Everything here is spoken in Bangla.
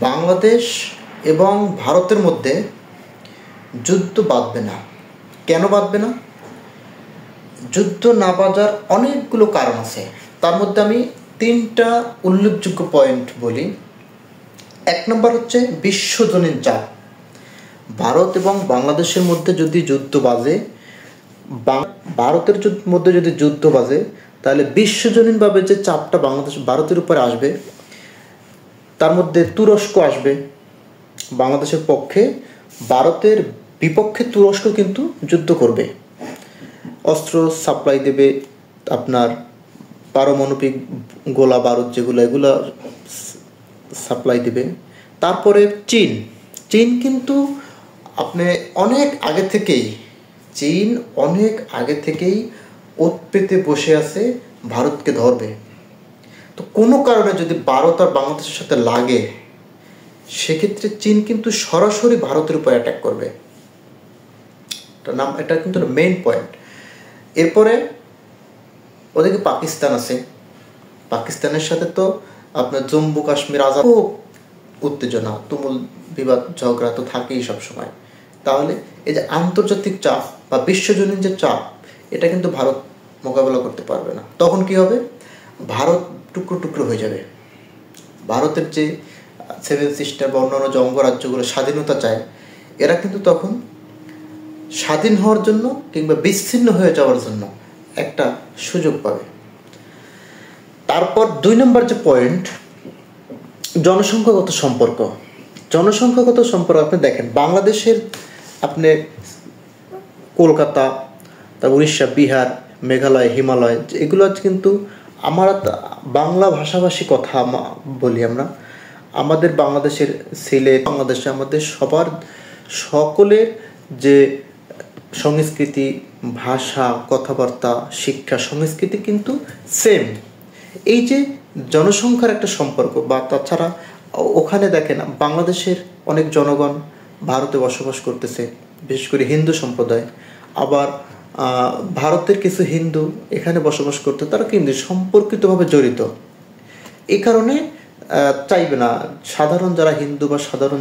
বাংলাদেশ এবং ভারতের মধ্যে যুদ্ধ বাঁধবে না। কেন বাঁধবে না? যুদ্ধ না বাঁধার অনেকগুলো কারণ আছে। তার মধ্যে আমি 3টা উল্লেখযোগ্য পয়েন্ট বলি। 1 নম্বর হচ্ছে বিশ্বজনীন চাপ। ভারত এবং বাংলাদেশের মধ্যে যদি যুদ্ধ বাজে, ভারতের মধ্যে যদি যুদ্ধ বাজে, তাহলে বিশ্বজনীনভাবে যে চাপটা ভারতের উপরে আসবে, তার মধ্যে তুরস্ক আসবে বাংলাদেশের পক্ষে, ভারতের বিপক্ষে তুরস্ক কিন্তু যুদ্ধ করবে, অস্ত্র সাপ্লাই দেবে, আপনার পারমাণবিক গোলা বারুদ এগুলো সাপ্লাই দেবে। তারপরে চীন কিন্তু আপনি অনেক আগে থেকেই ওত পেতে বসে আছে, ভারতকে ধরবে। তো কোনো কারণে যদি ভারত আর বাংলাদেশের সাথে লাগে, সেক্ষেত্রে চীন কিন্তু সরাসরি ভারতের উপর অ্যাটাক করবে। এটা কিন্তু মেইন পয়েন্ট। এরপরে ওদিকে পাকিস্তান আছে। পাকিস্তানের সাথে তো আপনার জম্মু কাশ্মীর আজাদ, খুব উত্তেজনা, তুমুল বিবাদ ঝগড়া তো থাকেই সবসময়। তাহলে এই যে আন্তর্জাতিক চাপ বা বিশ্বজনীন যে চাপ, এটা কিন্তু ভারত মোকাবেলা করতে পারবে না। তখন কি হবে? ভারত টুকরো টুকরো হয়ে যাবে। ভারতের যে 7 সিস্টার বা অন্যান্য যে অঙ্গরাজ্যগুলো স্বাধীনতা চায়, এরা কিন্তু তখন স্বাধীন হওয়ার জন্য কিংবা বিচ্ছিন্ন হয়ে যাওয়ার জন্য একটা সুযোগ পাবে। তারপর 2 নম্বর যে পয়েন্ট, জনসংখ্যাগত সম্পর্ক। আপনি দেখেন, বাংলাদেশের আপনি কলকাতা, তারপর উড়িষ্যা, বিহার, মেঘালয়, হিমালয়, এগুলো কিন্তু আমরা বাংলা ভাষাভাষী কথা বলি। আমরা আমাদের বাংলাদেশের বাংলাদেশে আমাদের সকলের যে সংস্কৃতি, ভাষা, কথাবার্তা, শিক্ষা, সংস্কৃতি কিন্তু সেম। এই যে জনসংখ্যার একটা সম্পর্ক, বা তাছাড়া ওখানে দেখেন বাংলাদেশের অনেক জনগণ ভারতে বসবাস করতেছে, বিশেষ করে হিন্দু সম্প্রদায়। আবার ভারতের কিছু হিন্দু এখানে বসবাস করতে, তারা কিন্তু সম্পর্কিতভাবে জড়িত। এই কারণে চাইবে না সাধারণ যারা হিন্দু বা সাধারণ